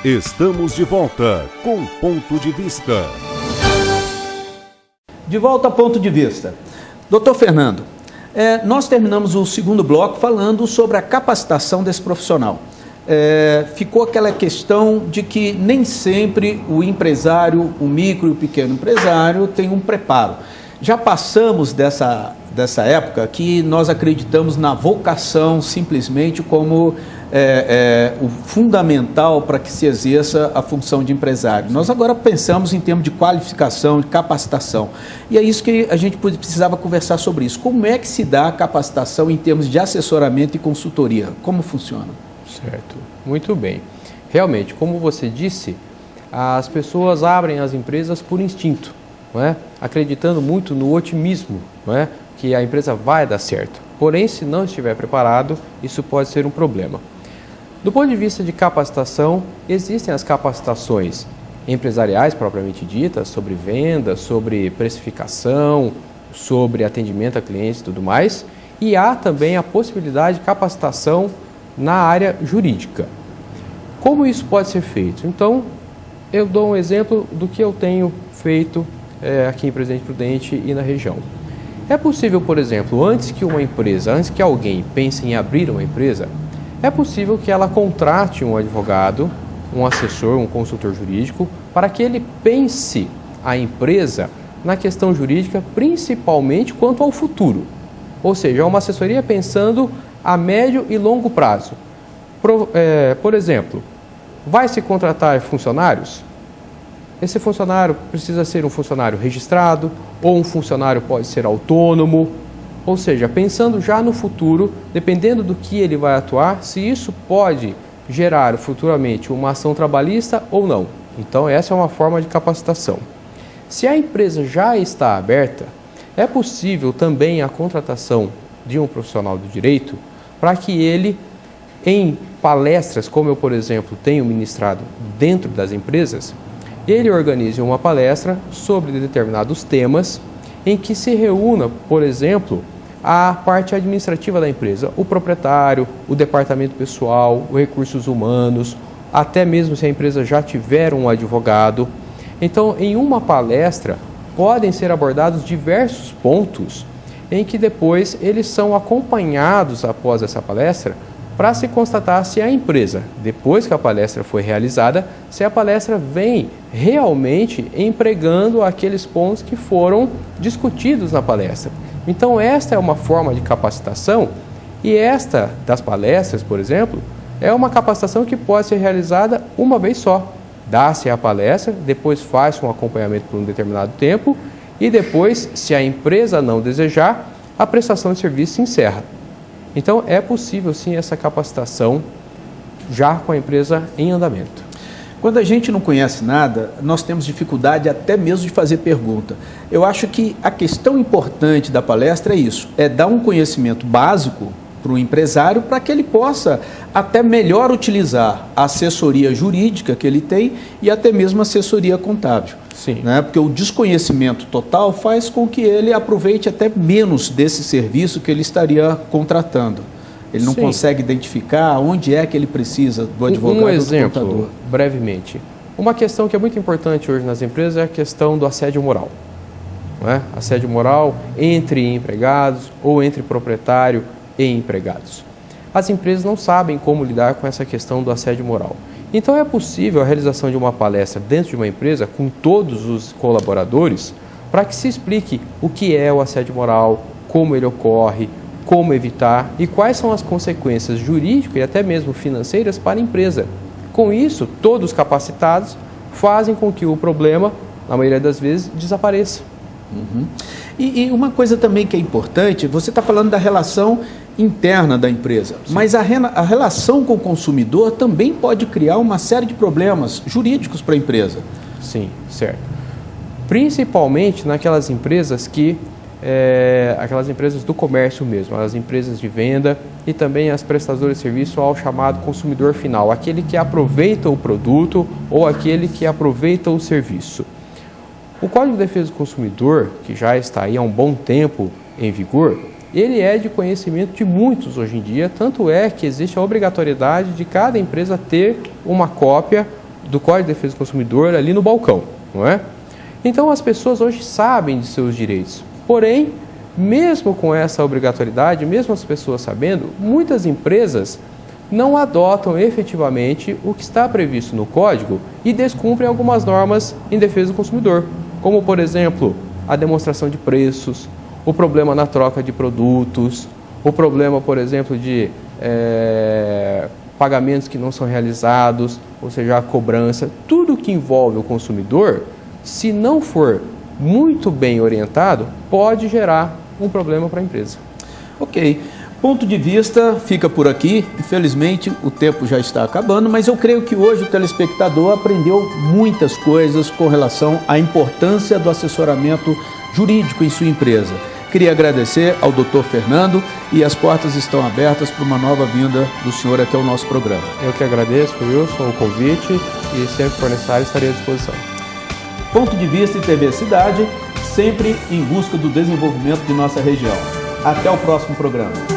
Estamos de volta com Ponto de Vista. De volta a Ponto de Vista. Doutor Fernando, nós terminamos o segundo bloco falando sobre a capacitação desse profissional. Ficou aquela questão de que nem sempre o empresário, o micro e o pequeno empresário tem um preparo. Já passamos dessa época que nós acreditamos na vocação simplesmente como o fundamental para que se exerça a função de empresário. Nós agora pensamos em termos de qualificação, de capacitação. E é isso que a gente precisava conversar sobre isso. Como é que se dá a capacitação em termos de assessoramento e consultoria? Como funciona? Certo, muito bem. Realmente, como você disse, as pessoas abrem as empresas por instinto, não é? Acreditando muito no otimismo, não é? Que a empresa vai dar certo. Porém, se não estiver preparado, isso pode ser um problema. Do ponto de vista de capacitação, existem as capacitações empresariais propriamente ditas, sobre vendas, sobre precificação, sobre atendimento a clientes e tudo mais, e há também a possibilidade de capacitação na área jurídica. Como isso pode ser feito? Então, eu dou um exemplo do que eu tenho feito aqui em Presidente Prudente e na região. É possível, por exemplo, antes que alguém pense em abrir uma empresa, é possível que ela contrate um advogado, um assessor, um consultor jurídico, para que ele pense a empresa na questão jurídica, principalmente quanto ao futuro. Ou seja, uma assessoria pensando a médio e longo prazo. Por exemplo, vai se contratar funcionários? Esse funcionário precisa ser um funcionário registrado ou um funcionário pode ser autônomo? Ou seja, pensando já no futuro, dependendo do que ele vai atuar, se isso pode gerar futuramente uma ação trabalhista ou não. Então, essa é uma forma de capacitação. Se a empresa já está aberta, é possível também a contratação de um profissional do direito para que ele, em palestras, como eu, por exemplo, tenho ministrado dentro das empresas, ele organize uma palestra sobre determinados temas em que se reúna, por exemplo, a parte administrativa da empresa, o proprietário, o departamento pessoal, os recursos humanos, até mesmo se a empresa já tiver um advogado. Então, em uma palestra, podem ser abordados diversos pontos em que depois eles são acompanhados após essa palestra para se constatar se a empresa, depois que a palestra foi realizada, se a palestra vem realmente empregando aqueles pontos que foram discutidos na palestra. Então, esta é uma forma de capacitação e esta das palestras, por exemplo, é uma capacitação que pode ser realizada uma vez só. Dá-se a palestra, depois faz um acompanhamento por um determinado tempo e depois, se a empresa não desejar, a prestação de serviço se encerra. Então, é possível sim essa capacitação já com a empresa em andamento. Quando a gente não conhece nada, nós temos dificuldade até mesmo de fazer pergunta. Eu acho que a questão importante da palestra é isso, é dar um conhecimento básico para o empresário para que ele possa até melhor utilizar a assessoria jurídica que ele tem e até mesmo a assessoria contábil. Sim. Né? Porque o desconhecimento total faz com que ele aproveite até menos desse serviço que ele estaria contratando. Ele não Sim. consegue identificar onde é que ele precisa do advogado Um ou do exemplo, contador. brevemente. Uma questão que é muito importante hoje nas empresas é a questão do assédio moral. Não é? Assédio moral entre empregados ou entre proprietário e empregados. As empresas não sabem como lidar com essa questão do assédio moral. Então é possível a realização de uma palestra dentro de uma empresa com todos os colaboradores para que se explique o que é o assédio moral, como ele ocorre, como evitar e quais são as consequências jurídicas e até mesmo financeiras para a empresa. Com isso, todos capacitados fazem com que o problema, na maioria das vezes, desapareça. Uhum. E uma coisa também que é importante, você está falando da relação interna da empresa, sim, mas a relação com o consumidor também pode criar uma série de problemas jurídicos para a empresa. Sim, certo. Principalmente naquelas empresas que aquelas empresas do comércio mesmo, as empresas de venda e também as prestadoras de serviço ao chamado consumidor final, aquele que aproveita o produto ou aquele que aproveita o serviço. O Código de Defesa do Consumidor, que já está aí há um bom tempo em vigor, ele é de conhecimento de muitos hoje em dia, tanto é que existe a obrigatoriedade de cada empresa ter uma cópia do Código de Defesa do Consumidor ali no balcão, não é? Então as pessoas hoje sabem de seus direitos, porém, mesmo com essa obrigatoriedade, mesmo as pessoas sabendo, muitas empresas não adotam efetivamente o que está previsto no Código e descumprem algumas normas em defesa do consumidor, como, por exemplo, a demonstração de preços, o problema na troca de produtos, o problema, por exemplo, de pagamentos que não são realizados, ou seja, a cobrança. Tudo que envolve o consumidor, se não for muito bem orientado, pode gerar um problema para a empresa. Ok. Ponto de vista fica por aqui. Infelizmente, o tempo já está acabando, mas eu creio que hoje o telespectador aprendeu muitas coisas com relação à importância do assessoramento jurídico em sua empresa. Queria agradecer ao Dr. Fernando e as portas estão abertas para uma nova vinda do senhor aqui ao nosso programa. Eu que agradeço, Wilson, o convite e sempre que for necessário estarei à disposição. Ponto de Vista e TV Cidade, sempre em busca do desenvolvimento de nossa região. Até o próximo programa.